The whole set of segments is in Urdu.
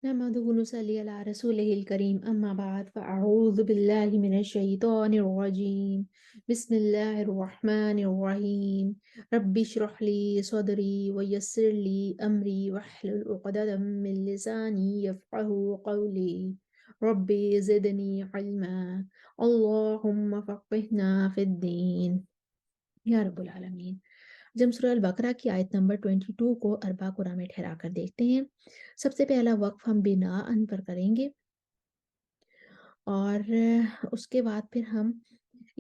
نحمده ونصلي على رسوله الكريم أما بعد فأعوذ بالله من الشيطان الرجيم بسم الله الرحمن الرحيم رب اشرح لي صدري ويسر لي أمري واحلل عقدة من لساني يفقه قولي ربي زدني علما اللهم فقهنا في الدين یا رب العالمین۔ جب ہم سورہ البقرہ کی آیت نمبر 22 کو اربع قرآن میں ٹھہرا کر دیکھتے ہیں، سب سے پہلا وقف ہم بنا ان پر کریں گے اور اس کے بعد پھر ہم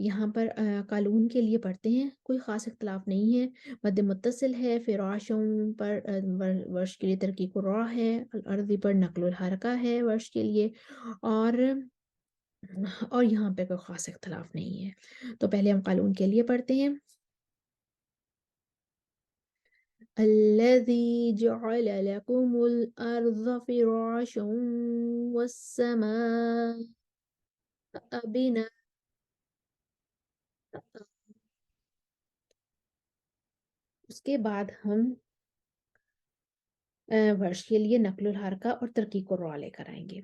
یہاں پر قالون کے لیے پڑھتے ہیں۔ کوئی خاص اختلاف نہیں ہے، مد متصل ہے، فراشوں پر ورش کے لیے ترقیق الراء ہے، الارضی پر نقل الحرکہ ہے ورش کے لیے، اور یہاں پہ کوئی خاص اختلاف نہیں ہے۔ تو پہلے ہم قالون کے لیے پڑھتے ہیں۔ الذي جعل لكم الأرض فراشا والسماء بناء۔ اس کے بعد ہم ورش کے لیے نقل الحرکہ اور ترقیق الراء لے کر آئیں گے۔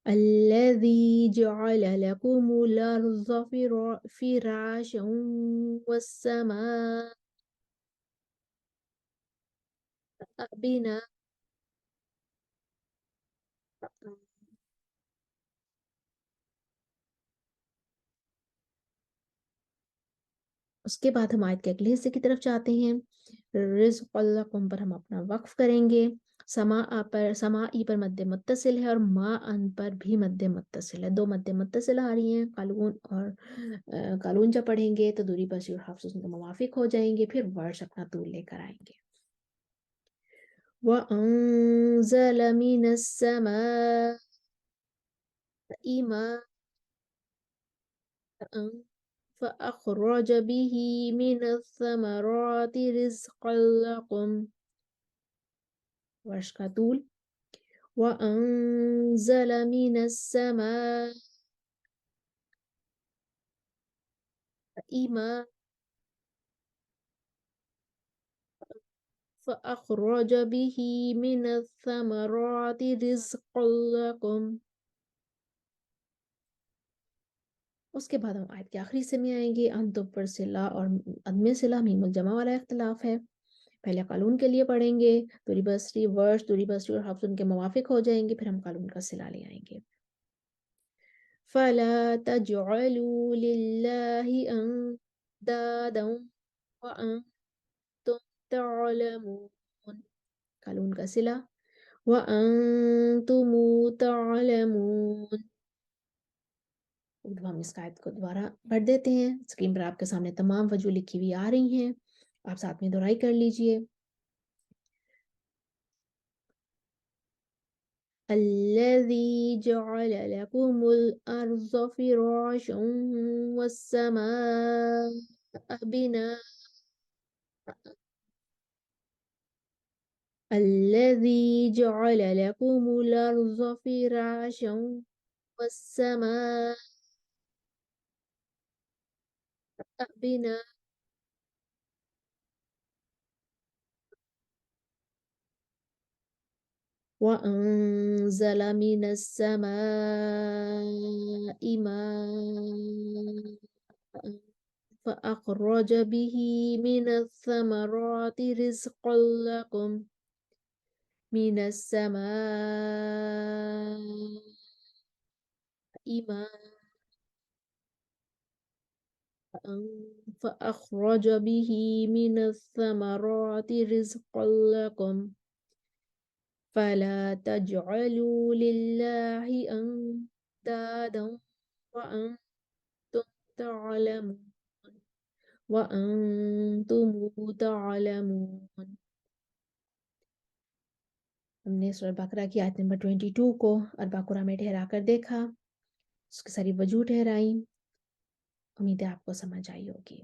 الذي جعل لكم الأرض فراشا والسماء بناء۔ اس کے بعد ہم آیت کے اگلے حصے کی طرف جاتے ہیں۔ رزق لکم پر ہم اپنا وقف کریں گے۔ سمائی پر مد متصل ہے اور ما ان پر بھی مد متصل ہے، دو مد متصل آ رہی ہیں۔ قالون جب پڑھیں گے تو دوری بصری اور حفظ ان کے موافق ہو جائیں گے، پھر ورش اپنا طول لے کر آئیں گے۔ وَأَنزَلَ مِنَ السَّمَاءِ مَاءً فأخرج به من الثمرات رزقا لكم ورش کا طول۔ وأنزل من السماء ماء فأخرج به من الثمرات رزقا لكم۔ اس کے بعد ہم آیت کے آخری سے میں آئیں گے۔ انتم پر صلہ اور عدم صلہ میم الجمع والا اختلاف ہے۔ پہلے قالون کے لیے پڑھیں گے، دوری بصری ورش، دوری بصری اور حفظ ان کے موافق ہو جائیں گے، پھر ہم قالون کا صلہ لے آئیں گے۔ فَلَا تَجْعَلُوا لِلَّهِ أَنْدَادًا وَأَنْتُمْ تَعْلَمُونَ، قالون کا صلہ۔ وَأَنْتُمْ تَعْلَمُونَ۔ ہم اس آیت کو دوبارہ پڑھ دیتے ہیں۔ اسکرین پر آپ کے سامنے تمام وجوہ لکھی ہوئی آ رہی ہیں، آپ ساتھ میں دہرائی کر لیجئے۔ الذي جعل لكم الأرض فراشا والسماء بناء الذي جعل لكم الأرض فراشا والسماء بناء وأنزل من السماء ماء فأخرج به من الثمرات رزقا لكم من السماء ماء فأخرج به من الثمرات رزقا لكم فلا تجعلوا لله أندادا وأنتم تعلمون وأنتم تعلمون۔ ہم نے سورہ بقرہ کی آیت نمبر 22 کو اربع قرآن میں ٹھہرا کر دیکھا، اس کی ساری وجوہ ٹھہرائی، امید ہے آپ کو سمجھ آئی ہوگی۔